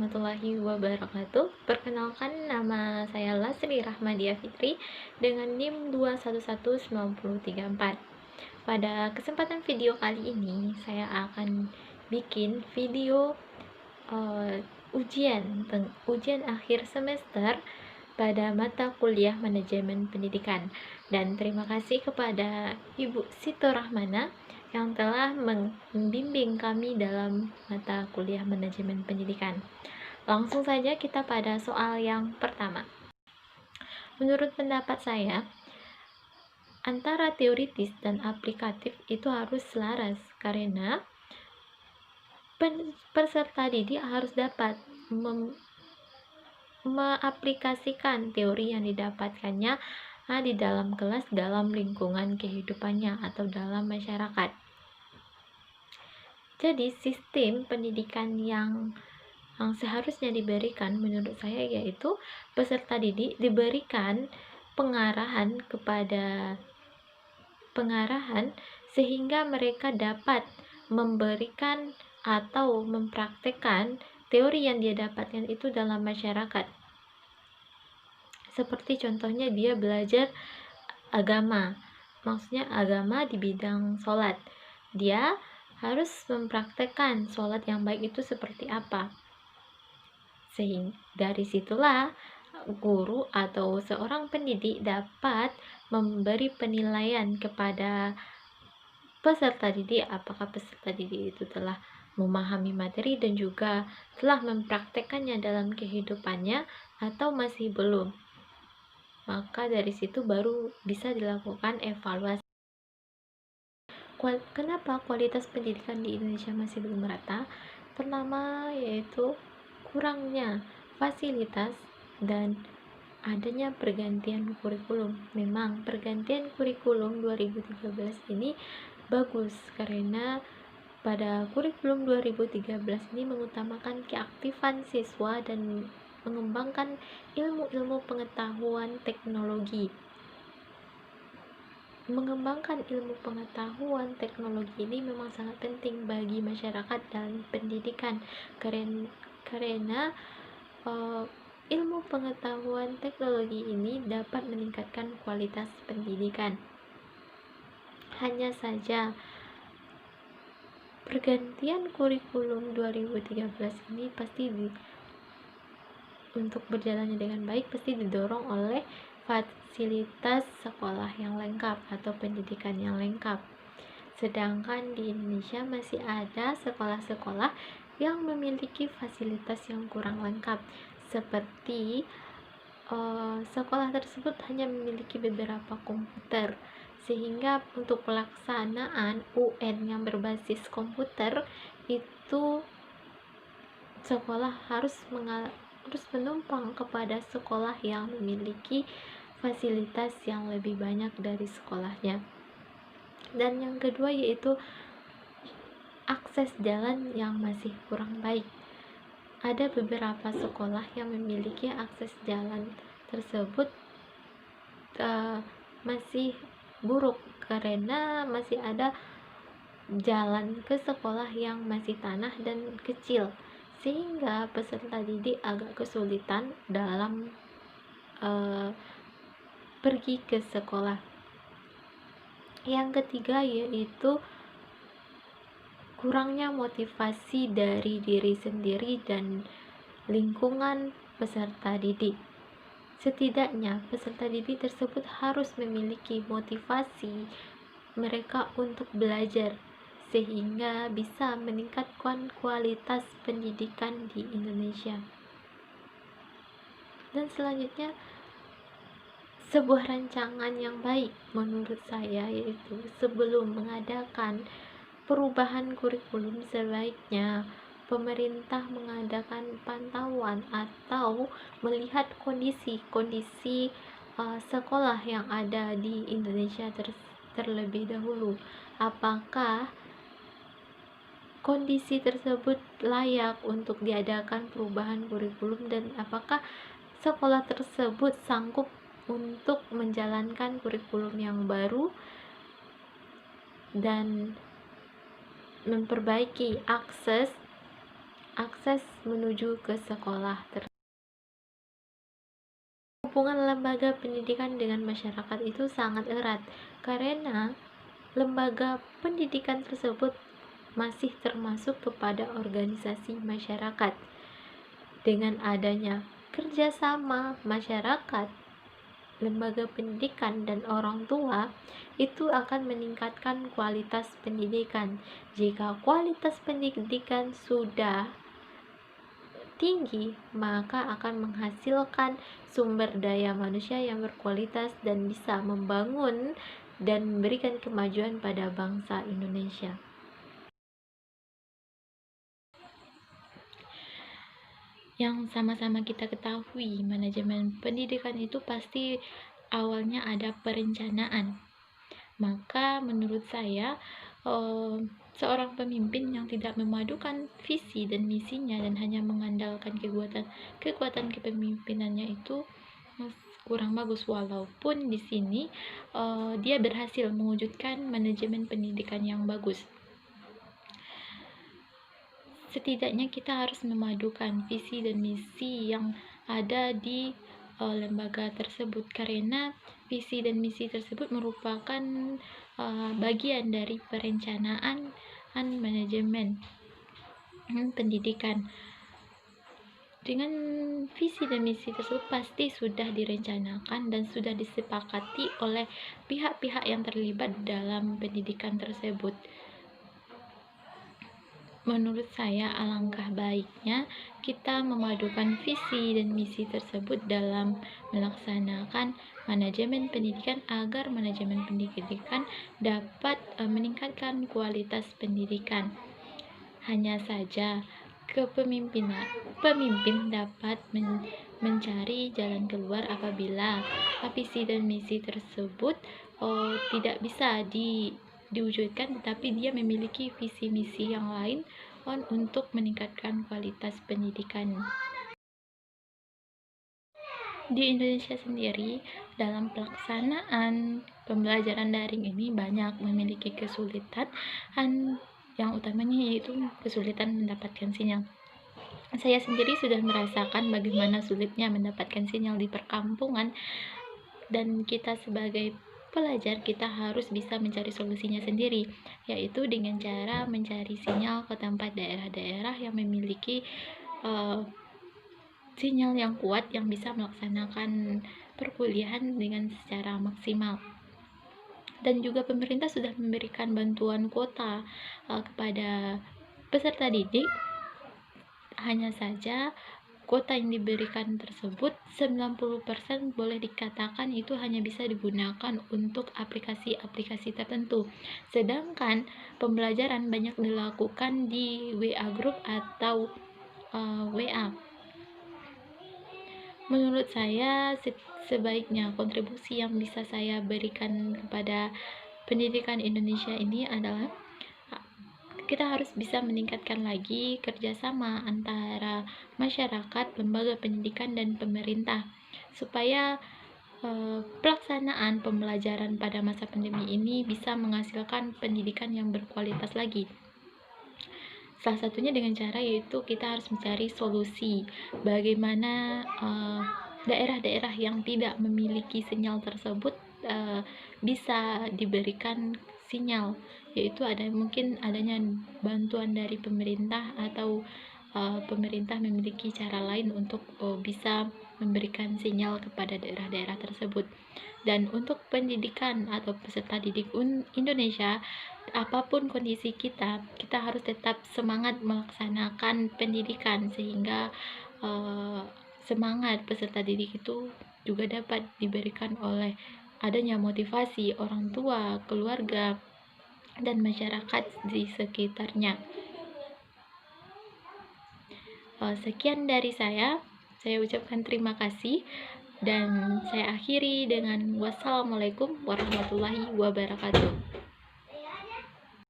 warahmatullahi wabarakatuh. Perkenalkan, nama saya Lasri Rahmadia Fitri dengan NIM 211934. Pada kesempatan video kali ini, saya akan bikin video ujian akhir semester pada mata kuliah manajemen pendidikan. Dan terima kasih kepada Ibu Sito Rahmana yang telah membimbing kami dalam mata kuliah manajemen pendidikan. Langsung saja kita pada soal yang pertama. Menurut pendapat saya, antara teoritis dan aplikatif itu harus selaras karena peserta didik harus dapat mengaplikasikan teori yang didapatkannya di dalam kelas, dalam lingkungan kehidupannya atau dalam masyarakat. Jadi sistem pendidikan yang seharusnya diberikan menurut saya yaitu peserta didik diberikan pengarahan sehingga mereka dapat memberikan atau mempraktekkan teori yang dia dapatkan itu dalam masyarakat. Seperti contohnya dia belajar agama, maksudnya agama di bidang sholat. Dia harus mempraktekkan sholat yang baik itu seperti apa. Sehingga dari situlah guru atau seorang pendidik dapat memberi penilaian kepada peserta didik, apakah peserta didik itu telah memahami materi dan juga telah mempraktekkannya dalam kehidupannya atau masih belum. Maka dari situ baru bisa dilakukan evaluasi. Kenapa kualitas pendidikan di Indonesia masih belum merata? Pertama yaitu kurangnya fasilitas dan adanya pergantian kurikulum. Memang pergantian kurikulum 2013 ini bagus karena pada kurikulum 2013 ini mengutamakan keaktifan siswa dan mengembangkan ilmu-ilmu pengetahuan teknologi. Mengembangkan ilmu pengetahuan teknologi ini memang sangat penting bagi masyarakat dan pendidikan karena ilmu pengetahuan teknologi ini dapat meningkatkan kualitas pendidikan. Hanya saja pergantian kurikulum 2013 ini pasti untuk berjalannya dengan baik pasti didorong oleh fasilitas sekolah yang lengkap atau pendidikan yang lengkap. Sedangkan di Indonesia masih ada sekolah-sekolah yang memiliki fasilitas yang kurang lengkap, seperti sekolah tersebut hanya memiliki beberapa komputer, sehingga untuk pelaksanaan UN yang berbasis komputer itu sekolah harus menumpang kepada sekolah yang memiliki fasilitas yang lebih banyak dari sekolahnya. Dan yang kedua yaitu akses jalan yang masih kurang baik. Ada beberapa sekolah yang memiliki akses jalan tersebut masih buruk karena masih ada jalan ke sekolah yang masih tanah dan kecil, sehingga peserta didik agak kesulitan dalam pergi ke sekolah. Yang ketiga yaitu kurangnya motivasi dari diri sendiri dan lingkungan peserta didik. Setidaknya peserta didik tersebut harus memiliki motivasi mereka untuk belajar sehingga bisa meningkatkan kualitas pendidikan di Indonesia. Dan selanjutnya sebuah rancangan yang baik menurut saya yaitu sebelum mengadakan perubahan kurikulum sebaiknya pemerintah mengadakan pantauan atau melihat kondisi sekolah yang ada di Indonesia terlebih dahulu. Apakah kondisi tersebut layak untuk diadakan perubahan kurikulum dan apakah sekolah tersebut sanggup untuk menjalankan kurikulum yang baru dan memperbaiki akses akses menuju ke sekolah. Hubungan lembaga pendidikan dengan masyarakat itu sangat erat karena lembaga pendidikan tersebut masih termasuk kepada organisasi masyarakat. Dengan adanya kerjasama masyarakat, lembaga pendidikan, dan orang tua, itu akan meningkatkan kualitas pendidikan. Jika kualitas pendidikan sudah tinggi, maka akan menghasilkan sumber daya manusia yang berkualitas dan bisa membangun dan memberikan kemajuan pada bangsa Indonesia. Yang sama-sama kita ketahui, manajemen pendidikan itu pasti awalnya ada perencanaan. Maka menurut saya, seorang pemimpin yang tidak memadukan visi dan misinya dan hanya mengandalkan kekuatan kepemimpinannya itu kurang bagus, walaupun di sini dia berhasil mewujudkan manajemen pendidikan yang bagus. Setidaknya kita harus memadukan visi dan misi yang ada di lembaga tersebut, karena visi dan misi tersebut merupakan bagian dari perencanaan manajemen pendidikan. Dengan visi dan misi tersebut pasti sudah direncanakan dan sudah disepakati oleh pihak-pihak yang terlibat dalam pendidikan tersebut. Menurut saya, alangkah baiknya kita memadukan visi dan misi tersebut dalam melaksanakan manajemen pendidikan agar manajemen pendidikan dapat meningkatkan kualitas pendidikan. Hanya saja pemimpin dapat mencari jalan keluar apabila visi dan misi tersebut tidak bisa diwujudkan, tetapi dia memiliki visi misi yang lain untuk meningkatkan kualitas pendidikan. Di Indonesia sendiri, dalam pelaksanaan pembelajaran daring ini banyak memiliki kesulitan, yang utamanya yaitu kesulitan mendapatkan sinyal. Saya sendiri sudah merasakan bagaimana sulitnya mendapatkan sinyal di perkampungan, dan kita sebagai pelajar, kita harus bisa mencari solusinya sendiri, yaitu dengan cara mencari sinyal ke tempat daerah-daerah yang memiliki sinyal yang kuat yang bisa melaksanakan perkuliahan dengan secara maksimal. Dan juga pemerintah sudah memberikan bantuan kuota kepada peserta didik. Hanya saja kuota yang diberikan tersebut 90% boleh dikatakan itu hanya bisa digunakan untuk aplikasi-aplikasi tertentu. Sedangkan pembelajaran banyak dilakukan di WA group atau WA. Menurut saya, sebaiknya kontribusi yang bisa saya berikan kepada pendidikan Indonesia ini adalah kita harus bisa meningkatkan lagi kerjasama antara masyarakat, lembaga pendidikan, dan pemerintah, supaya pelaksanaan pembelajaran pada masa pandemi ini bisa menghasilkan pendidikan yang berkualitas lagi. Salah satunya dengan cara yaitu kita harus mencari solusi bagaimana daerah-daerah yang tidak memiliki sinyal tersebut bisa diberikan sinyal, yaitu mungkin adanya bantuan dari pemerintah atau pemerintah memiliki cara lain untuk bisa memberikan sinyal kepada daerah-daerah tersebut. Dan untuk pendidikan atau peserta didik Indonesia, apapun kondisi kita harus tetap semangat melaksanakan pendidikan, sehingga semangat peserta didik itu juga dapat diberikan oleh adanya motivasi orang tua, keluarga, dan masyarakat di sekitarnya. Sekian dari saya ucapkan terima kasih, dan saya akhiri dengan wassalamualaikum warahmatullahi wabarakatuh.